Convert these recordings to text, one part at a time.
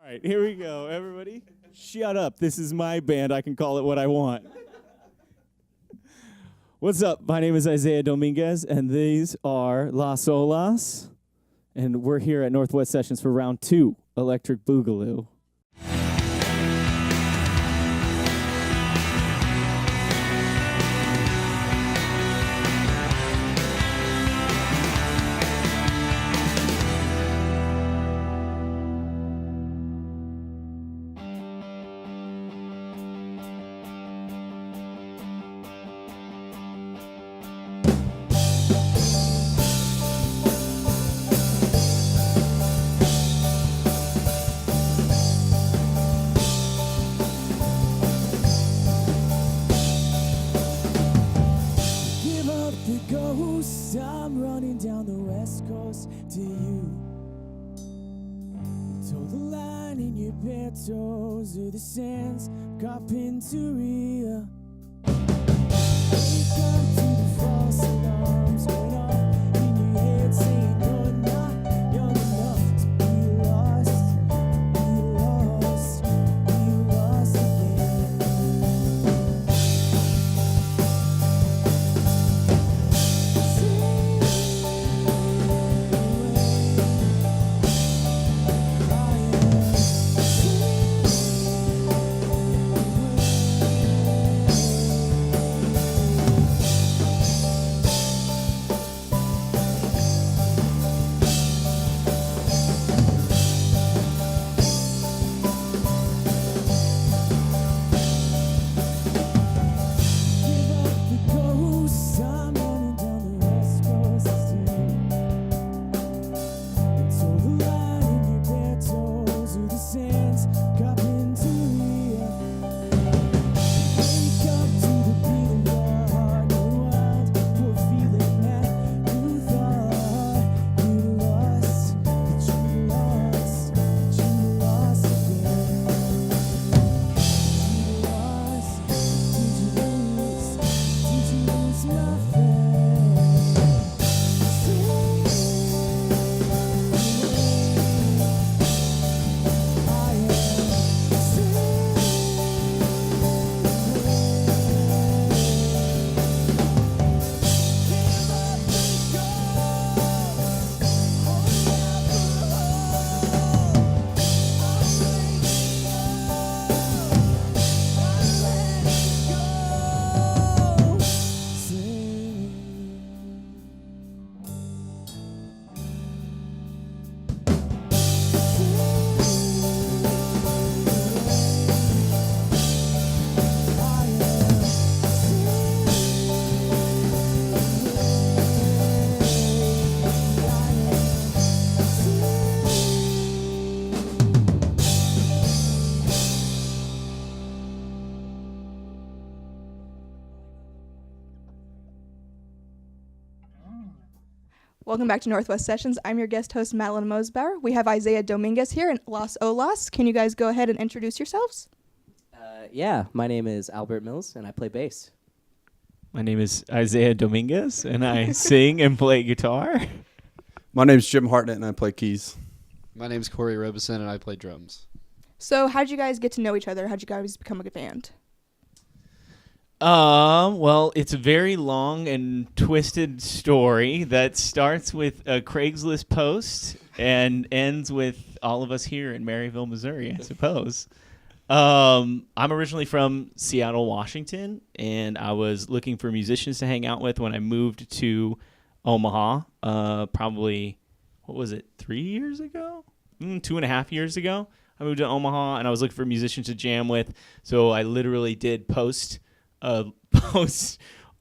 All right, here we go, everybody. Shut up. This is my band. I can call it what I want. What's up? My name is Isaiah Dominguez, and these are Las Olas. And we're here at Northwest Sessions for round 2, Electric Boogaloo. I'm running down the west coast to you. You told the line in your bare toes of the sands, carpinteria. Wake up to the false alarms going off in your head saying you're not young enough to be lost, be lost, be lost again. Welcome back to Northwest Sessions. I'm your guest host, Madeline Mosbauer. We have Isaiah Dominguez here in Las Olas. Can you guys go ahead and introduce yourselves? Yeah, my name is Albert Mills, and I play bass. My name is Isaiah Dominguez, and I sing and play guitar. My name's Jim Hartnett, and I play keys. My name's Corey Robeson, and I play drums. So how'd you guys get to know each other? How'd you guys become a good band? Well, it's a very long and twisted story that starts with a Craigslist post and ends with all of us here in Maryville, Missouri, I suppose. I'm originally from Seattle, Washington, and I was looking for musicians to hang out with when I moved to Omaha, probably, 3 years ago? 2.5 years ago. I moved to Omaha, and I was looking for musicians to jam with, so I literally did post on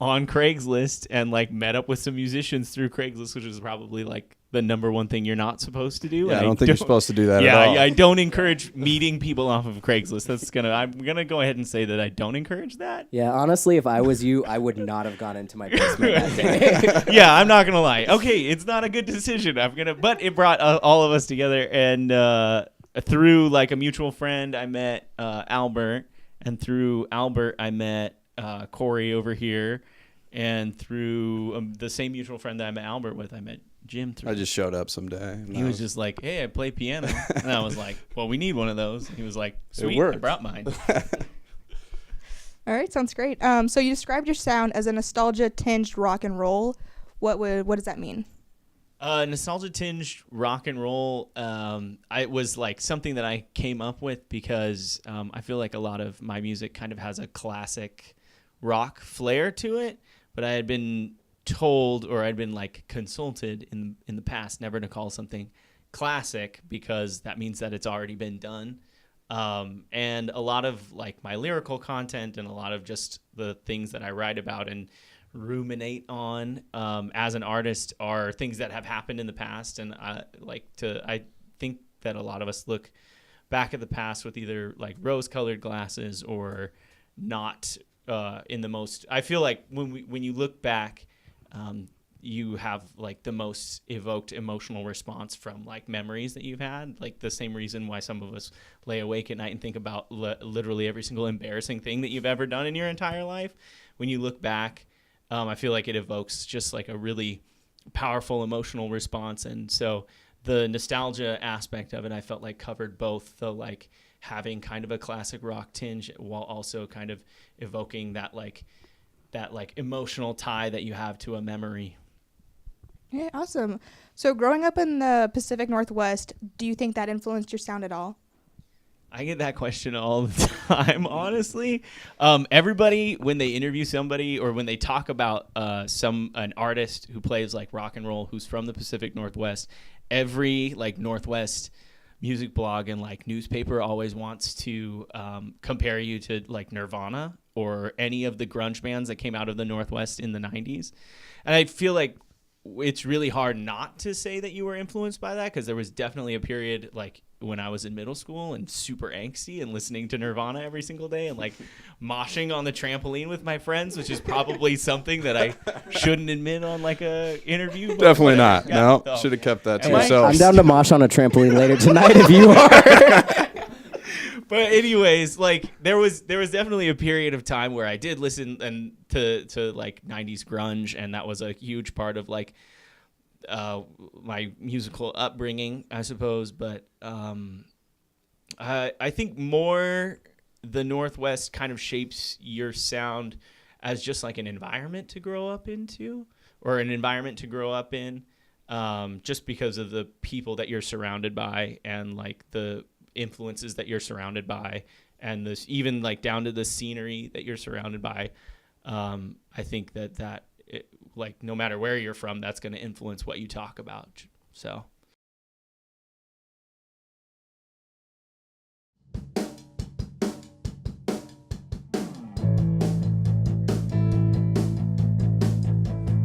Craigslist and met up with some musicians through Craigslist, which is probably the number one thing you're not supposed to do. Yeah, I don't think you're supposed to do that at all. Yeah, I don't encourage meeting people off of Craigslist. I'm gonna go ahead and say that I don't encourage that. Yeah, honestly, if I was you, I would not have gone into my basement that day. Yeah, I'm not gonna lie. Okay, it's not a good decision. But it brought all of us together, and through a mutual friend, I met Albert, and through Albert, I met Corey over here, and through the same mutual friend that I met Albert with, I met Jim threw. I just showed up someday. And He was just like, "Hey, I play piano," and I was like, "Well, we need one of those." He was like, "Sweet, I worked. brought mine." All right, sounds great. So you described your sound as a nostalgia-tinged rock and roll. What does that mean? Nostalgia tinged rock and roll. It was like something that I came up with because I feel like a lot of my music kind of has a classic rock flair to it, but I had been told, or I'd been like consulted in the past, never to call something classic because that means that it's already been done. And a lot of like my lyrical content and a lot of just the things that I write about and ruminate on as an artist are things that have happened in the past. And I think that a lot of us look back at the past with either like rose-colored glasses or not in the most. I feel like when you look back, you have like the most evoked emotional response from like memories that you've had, like the same reason why some of us lay awake at night and think about literally every single embarrassing thing that you've ever done in your entire life. When you look back, I feel like it evokes just like a really powerful emotional response. And so the nostalgia aspect of it, I felt like covered both the like having kind of a classic rock tinge while also kind of evoking that emotional tie that you have to a memory. Yeah, awesome. So growing up in the Pacific Northwest, do you think that influenced your sound at all? I get that question all the time, honestly. Everybody, when they interview somebody or when they talk about an artist who plays like rock and roll who's from the Pacific Northwest, every like Northwest music blog and like newspaper always wants to compare you to like Nirvana or any of the grunge bands that came out of the Northwest in the 90s. And I feel like it's really hard not to say that you were influenced by that, because there was definitely a period like when I was in middle school and super angsty and listening to Nirvana every single day and like moshing on the trampoline with my friends, which is probably something that I shouldn't admit on like a interview. Definitely not. Yeah, No, should have kept that to Am I- yourself. I'm down to mosh on a trampoline later tonight if you are. But anyways, like there was definitely a period of time where I did listen to like 90s grunge, and that was a huge part of like my musical upbringing, I suppose. But I think more the Northwest kind of shapes your sound as just like an environment to grow up into, or an environment to grow up in, just because of the people that you're surrounded by and like the influences that you're surrounded by, and this even like down to the scenery that you're surrounded by. I think that like no matter where you're from, that's going to influence what you talk about. So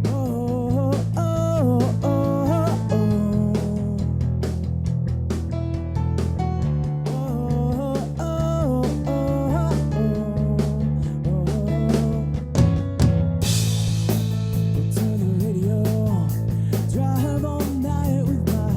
Oh, oh, oh, oh, oh. Oh, oh, oh, oh. Turn the radio, drive all night with my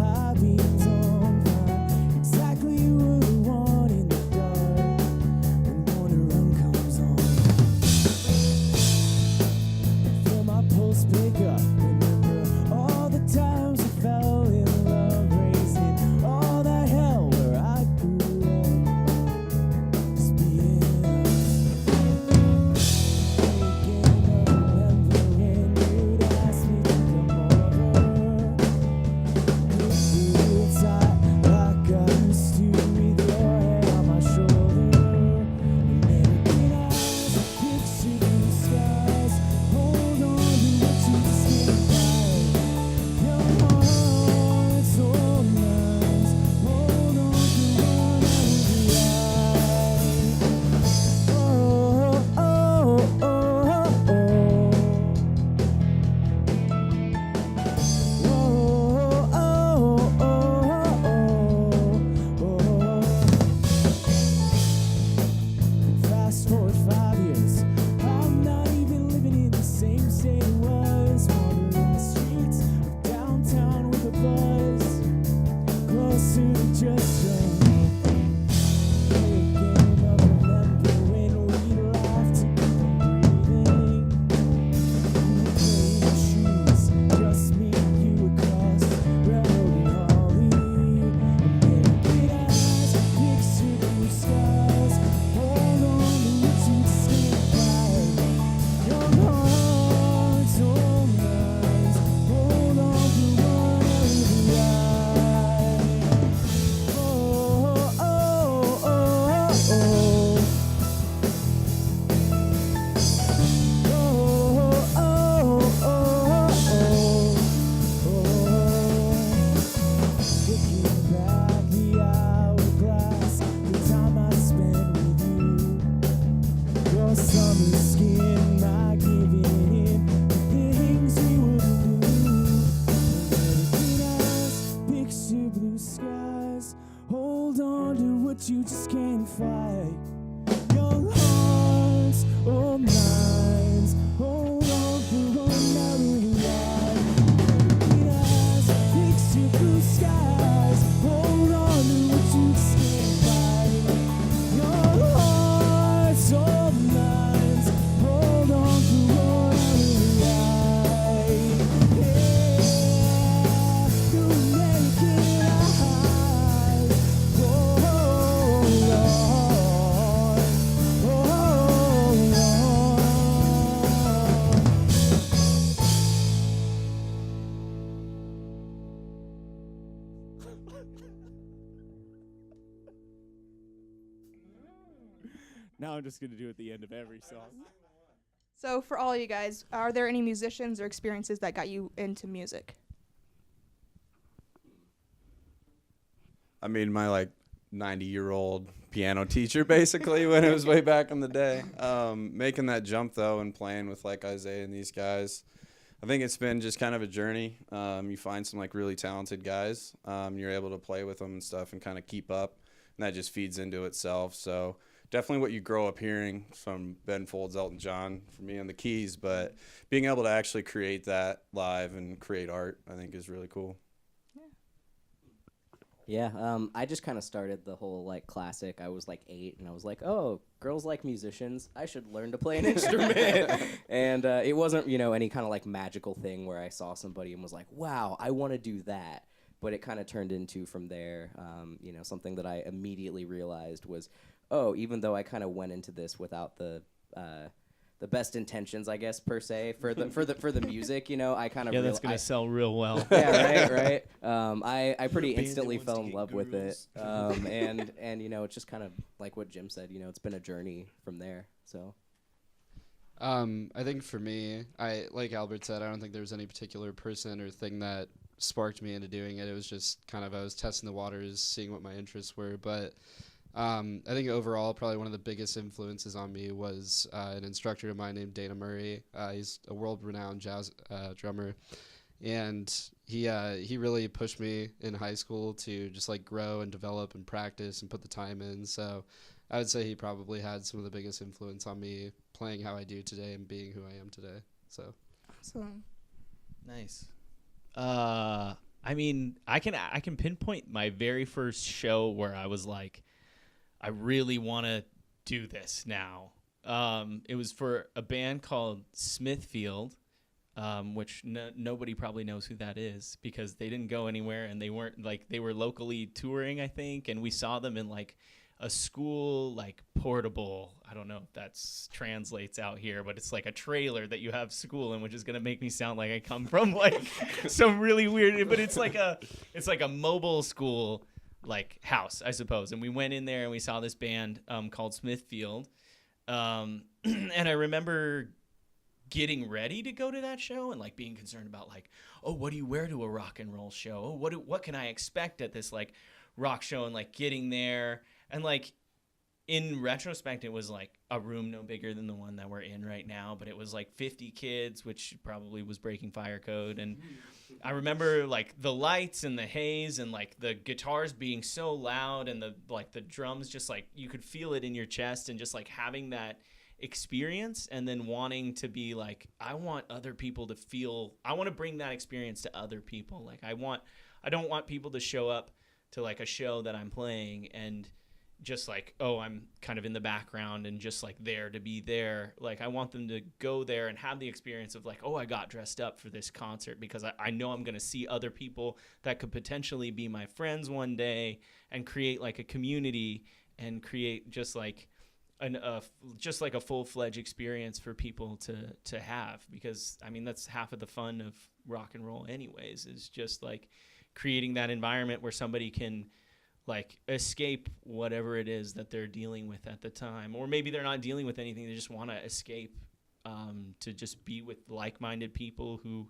but you just can't fight. Young hearts or minds, hold on for another ride. Green eyes, fix your blue skies, hold on to what you just can't fight. Young hearts or minds, hold on for another ride. Yeah, you make it high. Hold on. Now I'm just going to do it at the end of every song. So for all you guys, are there any musicians or experiences that got you into music? I mean, my like 90-year-old piano teacher, basically, when it was way back in the day. Making that jump though and playing with like Isaiah and these guys, I think it's been just kind of a journey. You find some like really talented guys. You're able to play with them and stuff and kind of keep up, and that just feeds into itself. So definitely what you grow up hearing from Ben Folds, Elton John, from me on the keys, but being able to actually create that live and create art, I think is really cool. Yeah, I just kind of started the whole like classic. I was like 8, and I was like, oh, girls like musicians. I should learn to play an instrument. And it wasn't, any kind of like magical thing where I saw somebody and was like, wow, I want to do that. But it kind of turned into from there, something that I immediately realized was, oh, even though I kind of went into this without the best intentions, I guess, per se, for the music, I kind of Yeah, that's going to sell real well. Yeah, right. I pretty instantly fell in love with it, and it's just kind of like what Jim said. It's been a journey from there. So, I think for me, like Albert said, I don't think there was any particular person or thing that sparked me into doing it. It was just kind of I was testing the waters, seeing what my interests were. But I think overall, probably one of the biggest influences on me was an instructor of mine named Dana Murray. He's a world-renowned jazz drummer, and he really pushed me in high school to just like grow and develop and practice and put the time in. So I would say he probably had some of the biggest influence on me playing how I do today and being who I am today. So Awesome. Nice. I mean, I can pinpoint my very first show where I was like, I really want to do this now. It was for a band called Smithfield, which nobody probably knows who that is because they didn't go anywhere and they weren't like they were locally touring, I think, and we saw them in like a school like portable. I don't know if that translates out here, but it's like a trailer that you have school in, which is gonna make me sound like I come from like some really weird. But it's like a mobile school like house, I suppose. And we went in there and we saw this band called Smithfield, and I remember getting ready to go to that show and like being concerned about like, oh, what do you wear to a rock and roll show? Oh, what can I expect at this like rock show? And like getting there and like in retrospect, it was like a room no bigger than the one that we're in right now, but it was like 50 kids, which probably was breaking fire code. And I remember like the lights and the haze and like the guitars being so loud and the drums just like you could feel it in your chest and just like having that experience and then wanting to be like, I want other people to feel, I want to bring that experience to other people. Like I don't want people to show up to like a show that I'm playing and just like, oh, I'm kind of in the background and just like there to be there. Like I want them to go there and have the experience of like, oh, I got dressed up for this concert because I know I'm going to see other people that could potentially be my friends one day and create like a community and create just like just like a full-fledged experience for people to have, because I mean that's half of the fun of rock and roll anyways, is just like creating that environment where somebody can like escape whatever it is that they're dealing with at the time, or maybe they're not dealing with anything, they just want to escape to just be with like-minded people who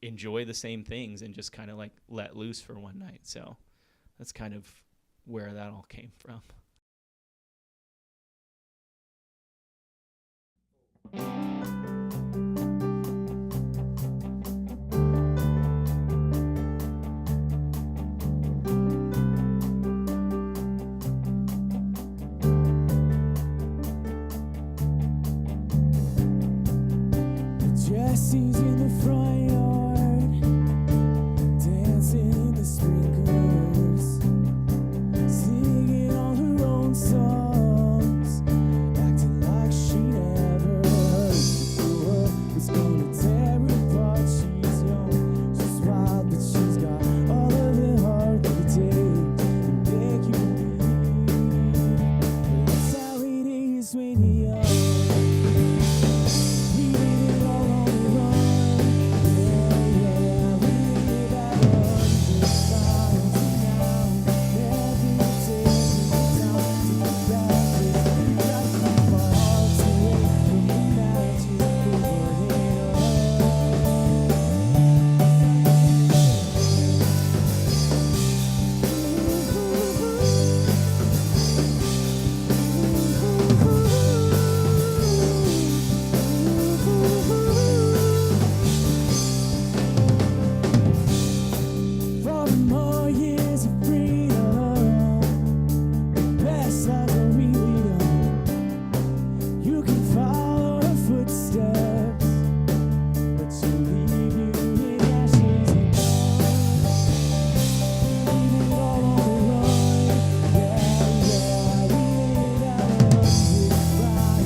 enjoy the same things and just kind of like let loose for one night. So that's kind of where that all came from. Jesse's in the front yard, dancing in the sprinklers, singing all her own songs, acting like she never heard the world was gonna tear her apart. She's young, she's wild, but she's got all of the heart that it takes to make you believe. That's how it is when you're young. We did it all on the run. Yeah, yeah, we live at 100 miles an hour. Every day we down to the backwards. We gotta keep our hearts away from the matches we're burning up. For more years of freedom, best life are really young. You can follow her footsteps, but she'll leave you in ashes and dust. Leave it all on the run. Yeah, yeah, we live at 100 miles an hour. Every day we down to the backwards. We try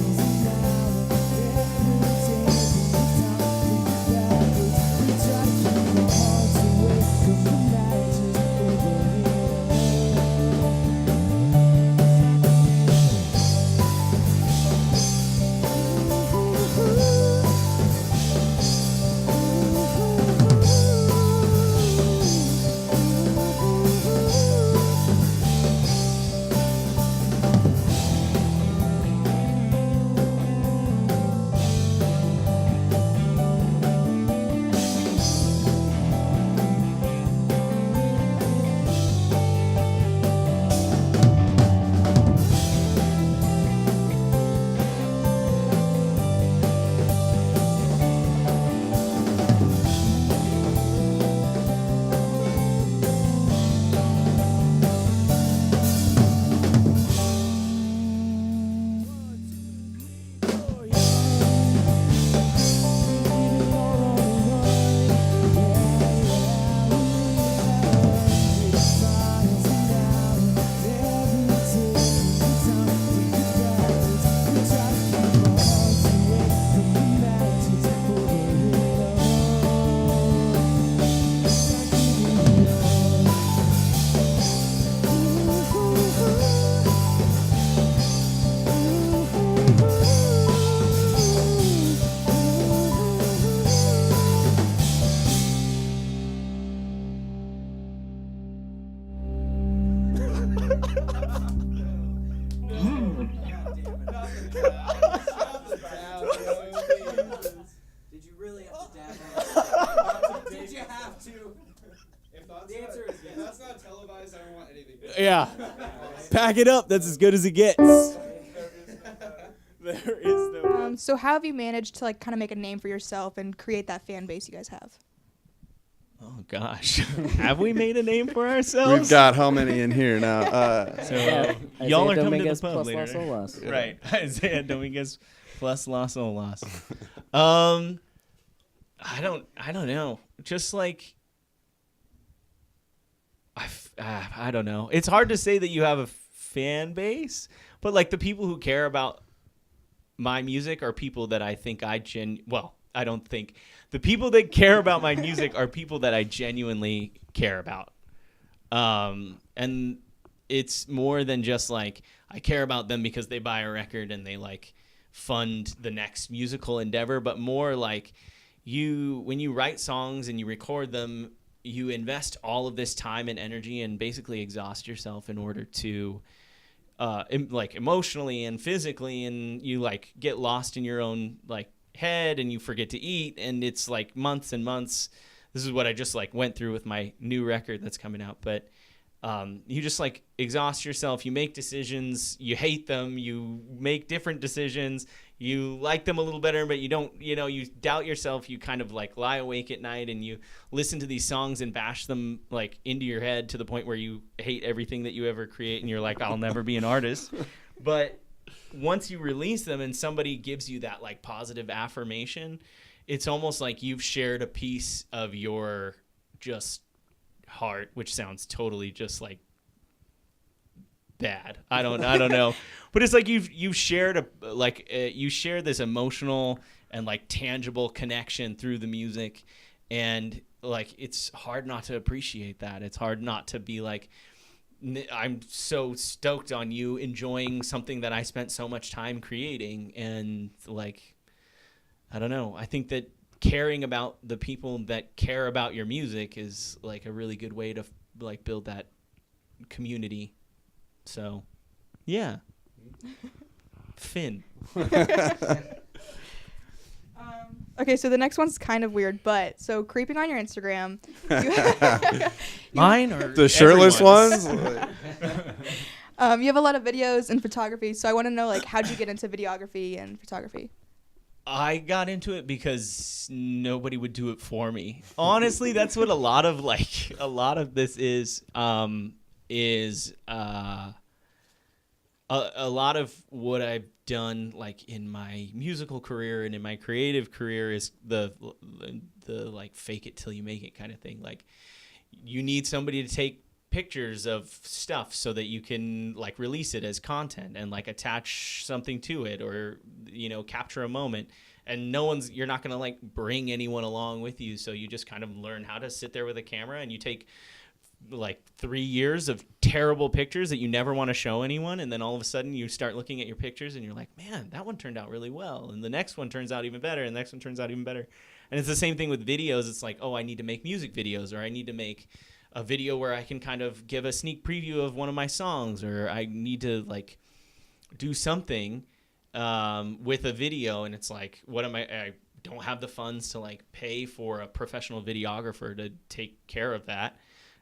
to keep our hearts away from the matches we're burning up. Did you really have to dab on? Did you have to? The answer is yes. That's not televised. I don't want anything. Yeah. Pack it up. That's as good as it gets. There is no. So how have you managed to like kind of make a name for yourself and create that fan base you guys have? Oh gosh, have we made a name for ourselves? We've got how many in here now? So Yeah. y'all are Isaiah coming to the Dominguez pub plus later, Las Olas. right? Isaiah Dominguez plus Las Olas. I don't know. Just like I don't know. It's hard to say that you have a fan base, but like the people who care about my music are people that I think I don't think. The people that care about my music are people that I genuinely care about. And it's more than just like I care about them because they buy a record and they like fund the next musical endeavor, but more like when you write songs and you record them, you invest all of this time and energy and basically exhaust yourself in order to like emotionally and physically, and you like get lost in your own like head and you forget to eat, and it's like months and months. This is what I just like went through with my new record that's coming out, but you just like exhaust yourself. You make decisions, you hate them, you make different decisions, you like them a little better, but you don't, you doubt yourself. You kind of like lie awake at night and you listen to these songs and bash them like into your head to the point where you hate everything that you ever create and you're like, I'll never be an artist. But once you release them and somebody gives you that like positive affirmation, it's almost like you've shared a piece of your just heart, which sounds totally just like bad. I don't know, but it's like you've shared you share this emotional and like tangible connection through the music, and like it's hard not to appreciate that. It's hard not to be like, I'm so stoked on you enjoying something that I spent so much time creating. And like, I don't know, I think that caring about the people that care about your music is like a really good way to like build that community. So yeah. Finn. Okay, so the next one's kind of weird, but so creeping on your Instagram. Mine or The shirtless everyone's? ones? You have a lot of videos and photography, so I want to know, like, how'd you get into videography and photography? I got into it because nobody would do it for me. Honestly, that's what a lot of this is a lot of what I've done like in my musical career and in my creative career is the like fake it till you make it kind of thing. Like you need somebody to take pictures of stuff so that you can like release it as content and like attach something to it, or capture a moment. And you're not going to like bring anyone along with you, so you just kind of learn how to sit there with a camera, and you take like 3 years of terrible pictures that you never want to show anyone, and then all of a sudden you start looking at your pictures and you're like, man, that one turned out really well, and the next one turns out even better, and the next one turns out even better. And it's the same thing with videos. It's like, oh, I need to make music videos, or I need to make a video where I can kind of give a sneak preview of one of my songs, or I need to like do something with a video. And it's like, I don't have the funds to like pay for a professional videographer to take care of that.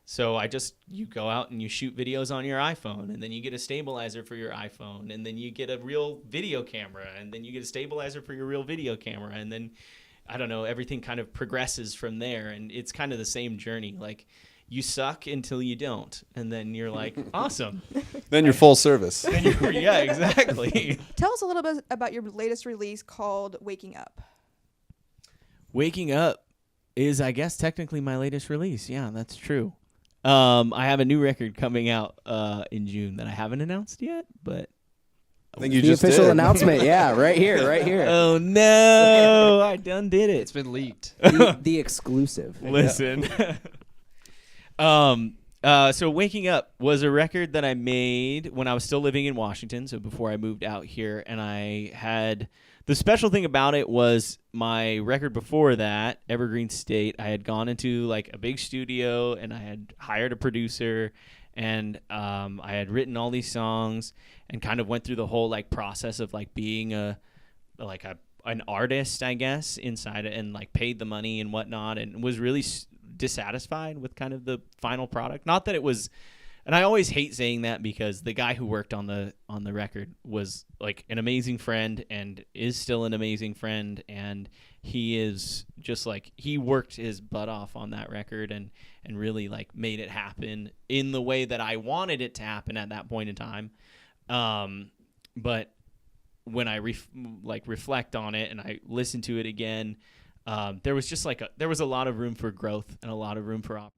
So you go out and you shoot videos on your iPhone, and then you get a stabilizer for your iPhone, and then you get a real video camera, and then you get a stabilizer for your real video camera, and then, I don't know, everything kind of progresses from there. And it's kind of the same journey. Like you suck until you don't, and then you're like, awesome. Then you're full service. Yeah, exactly. Tell us a little bit about your latest release called Waking Up. Waking Up is, I guess, technically my latest release. Yeah, that's true. I have a new record coming out in June that I haven't announced yet, but I think you The just official did. announcement, yeah, right here. oh no, I done did It's it. been leaked. The exclusive. Listen. So Waking Up was a record that I made when I was still living in Washington, so before I moved out here, and I had the special thing about it was my record before that, Evergreen State, I had gone into like a big studio and I had hired a producer, and I had written all these songs and kind of went through the whole like process of like being an artist, I guess, inside it, and like paid the money and whatnot, and was really dissatisfied with kind of the final product. Not that it was, and I always hate saying that because the guy who worked on the record was like an amazing friend and is still an amazing friend, and he is just like, he worked his butt off on that record and really like made it happen in the way that I wanted it to happen at that point in time. But when I reflect on it and I listen to it again, there was just like there was a lot of room for growth and a lot of room for opportunity.